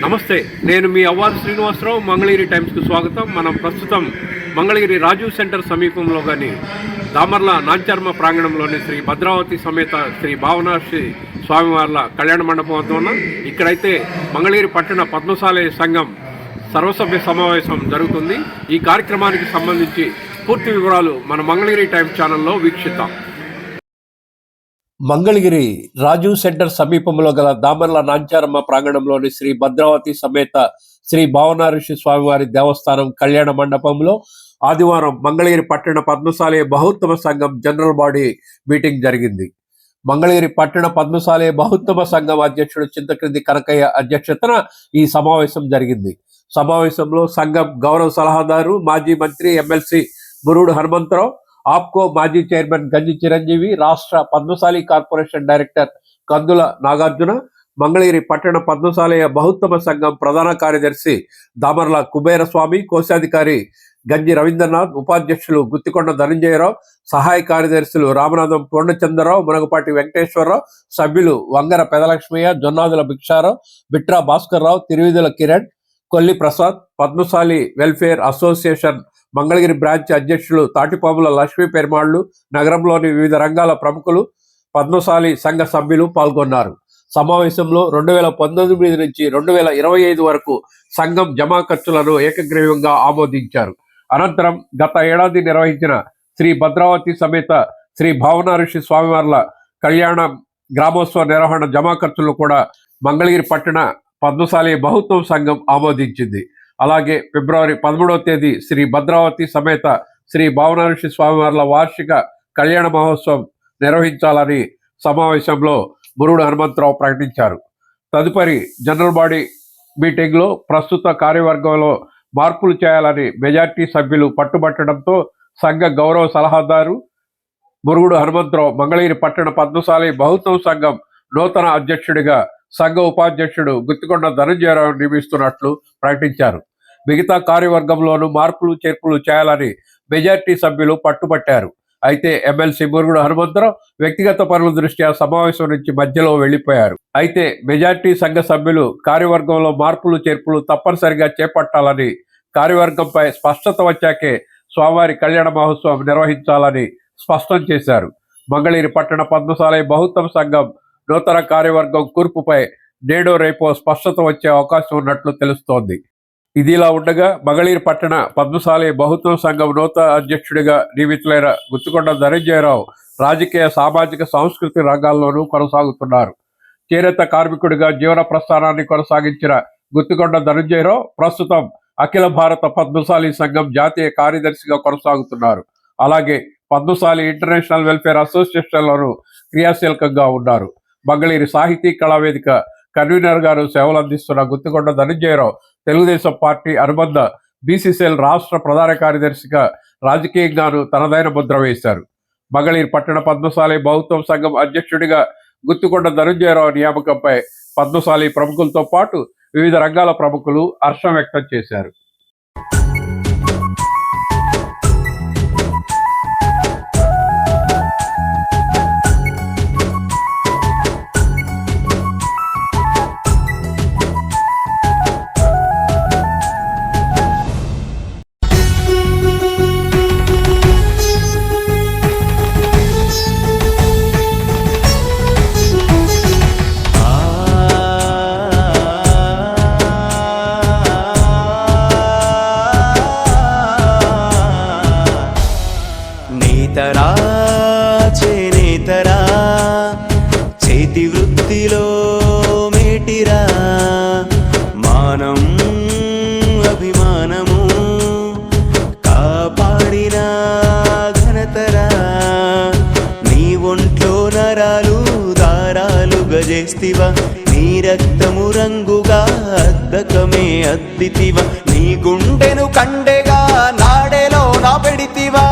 నమస్తే, నేను మీ అవ్వారు శ్రీనివాసరావు. మంగళగిరి టైమ్స్కు స్వాగతం. మనం ప్రస్తుతం మంగళగిరి రాజీవ్ సెంటర్ సమీపంలో కానీ దామర్ల నాంచర్మ ప్రాంగణంలోని శ్రీ భద్రావతి సమేత శ్రీ భావనాశ్రీ స్వామివార్ల కళ్యాణ మండపం వద్ద ఉన్నాం. ఇక్కడైతే మంగళగిరి పట్టణ పద్మశాలి సంఘం సర్వసభ్య సమావేశం జరుగుతుంది. ఈ కార్యక్రమానికి సంబంధించి పూర్తి వివరాలు మన మంగళగిరి టైమ్స్ ఛానల్లో వీక్షిద్దాం. మంగళగిరి రాజీవ్ సెంటర్ సమీపంలో గల దామర్ల నాంచారమ్మ ప్రాంగణంలోని శ్రీ భద్రావతి సమేత శ్రీ భావనాశ్రీ స్వామివారి దేవస్థానం కళ్యాణ మండపంలో ఆదివారం మంగళగిరి పట్టణ పద్మశాలి బహుత్తమ సంఘం జనరల్ బాడీ మీటింగ్ జరిగింది. మంగళగిరి పట్టణ పద్మశాలి బహుత్తమ సంఘం అధ్యక్షుడు చింతక్రింది కనకయ్య అధ్యక్షతన ఈ సమావేశం జరిగింది. సమావేశంలో సంఘం గౌరవ సలహాదారు మాజీ మంత్రి ఎమ్మెల్సీ మురుగుడు హనుమంతరావు, ఆప్కో మాజీ చైర్మన్ గంజి చిరంజీవి, రాష్ట్ర పద్మశాలి కార్పొరేషన్ డైరెక్టర్ కందుల నాగార్జున, మంగళగిరి పట్టణ పద్మశాలి బహుత్తమ సంఘం ప్రధాన కార్యదర్శి దామర్ల కుబేరస్వామి, కోశాధికారి గంజి రవీంద్రనాథ్, ఉపాధ్యక్షులు గుత్తికొండ ధనంజయరావు, సహాయ కార్యదర్శులు రామనాథం పూర్ణచంద్రరావు, మునగపాటి వెంకటేశ్వరరావు, సభ్యులు Vangara Pedalakshmaiah, Jonnadula Bhiksharao, Bitra Bhaskar Rao, Tiruvidhula Kiran, Kolli Prasad, Padmasali welfare association Mangalagiri branch అధ్యక్షులు తాటిపాముల లక్ష్మీ పెరుమాళ్లు, నగరంలోని వివిధ రంగాల ప్రముఖులు, పద్మశాలి సంఘ సభ్యులు పాల్గొన్నారు. సమావేశంలో 2019 నుంచి 2025 వరకు సంఘం జమా ఖర్చులను ఏకగ్రీవంగా ఆమోదించారు. అనంతరం గత ఏడాది నిర్వహించిన శ్రీ భద్రావతి సమేత శ్రీ భావనాశ్రీ స్వామివార్ల కళ్యాణ గ్రామోత్సవ నిర్వహణ జమా ఖర్చులను కూడా మంగళగిరి పట్టణ పద్మశాలి బహుత్వ సంఘం ఆమోదించింది. అలాగే ఫిబ్రవరి 13వ తేదీ శ్రీ భద్రావతి సమేత శ్రీ భావనాశ్రీ స్వామివార్ల వార్షిక కళ్యాణ మహోత్సవం నిర్వహించాలని సమావేశంలో మురుగుడు హనుమంతరావు ప్రకటించారు. తదుపరి జనరల్ బాడీ మీటింగ్లో ప్రస్తుత కార్యవర్గంలో మార్పులు చేయాలని మెజార్టీ సభ్యులు పట్టుబట్టడంతో సంఘ గౌరవ సలహాదారు మురుగుడు హనుమంతరావు మంగళగిరి పట్టణ పద్మశాలి బహుత్వ సంఘం నూతన అధ్యక్షుడిగా సంఘ ఉపాధ్యక్షుడు గుత్తికొండ ధనంజయరావు నియమిస్తున్నట్లు ప్రకటించారు. మిగతా కార్యవర్గంలోనూ మార్పులు చేర్పులు చేయాలని మెజార్టీ సభ్యులు పట్టుబట్టారు. అయితే ఎమ్మెల్సీ మురుగుడు హనుమంతరావు వ్యక్తిగత పనుల దృష్ట్యా సమావేశం నుంచి మధ్యలో వెళ్లిపోయారు. అయితే మెజార్టీ సంఘ సభ్యులు కార్యవర్గంలో మార్పులు చేర్పులు తప్పనిసరిగా చేపట్టాలని, కార్యవర్గంపై స్పష్టత వచ్చాకే స్వామివారి కళ్యాణ మహోత్సవం నిర్వహించాలని స్పష్టం చేశారు. మంగళగిరి పట్టణ పద్మశాలి బహుత్వ సంఘం నూతన కార్యవర్గం కూర్పుపై నేడో రేపో స్పష్టత వచ్చే అవకాశం ఉన్నట్లు తెలుస్తోంది. ఇదిలా ఉండగా మంగళగిరి పట్టణ పద్మశాలి బహుత్వ సంఘం నూతన అధ్యక్షుడిగా నియమితులైన గుత్తికొండ ధనంజయరావు రాజకీయ, సామాజిక, సాంస్కృతిక రంగాల్లోనూ కొనసాగుతున్నారు. చేనేత కార్మికుడిగా జీవన ప్రస్థానాన్ని కొనసాగించిన గుత్తికొండ ధనంజయరావు ప్రస్తుతం అఖిల భారత పద్మశాలి సంఘం జాతీయ కార్యదర్శిగా కొనసాగుతున్నారు. అలాగే పద్మశాలి ఇంటర్నేషనల్ వెల్ఫేర్ అసోసియేషన్లోనూ క్రియాశీలకంగా ఉన్నారు. మంగళగిరి సాహితీ కళావేదిక కన్వీనర్ గారు సేవలు అందిస్తున్న గుత్తికొండ ధనంజయరావు తెలుగుదేశం పార్టీ అనుబంధ బీసీసీఎల్ రాష్ట్ర ప్రధాన కార్యదర్శిగా రాజకీయంగాను తనదైన ముద్ర వేశారు. మంగళగిరి పట్టణ పద్మశాలి బహుత్వ సంఘం అధ్యక్షుడిగా గుత్తికొండ ధనంజయరావు నియామకంపై పద్మశాలి ప్రముఖులతో పాటు వివిధ రంగాల ప్రముఖులు హర్షం వ్యక్తం చేశారు. చేనేతరా చేతి వృత్తిలో మేటిరా మానం అభిమానము కాపాడిన ఘనతరా నీ ఒంట్లో నరాలు దారాలు గజేస్తివా నీ రక్తము రంగుగా అద్దకమే అద్దితివా నీ గుండెను కండెగా నాడెలో నా పెడితివా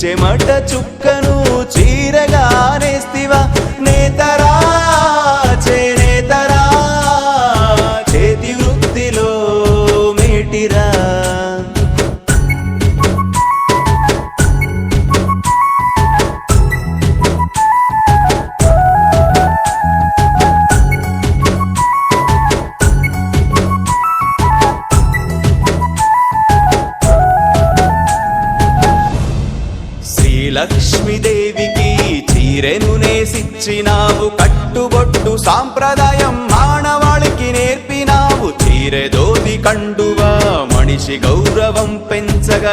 చెమట చుక్కను చీరగా నేస్తివా నేతరా చేనేతరా చేతి వృత్తిలో మేటిరా. లక్ష్మీదేవికి చీరెను నేసిచ్చినావు, కట్టుబొట్టు సాంప్రదాయం మానవాళికి నేర్పినావు. చీరెదోది కండువా మనిషి గౌరవం పెంచగ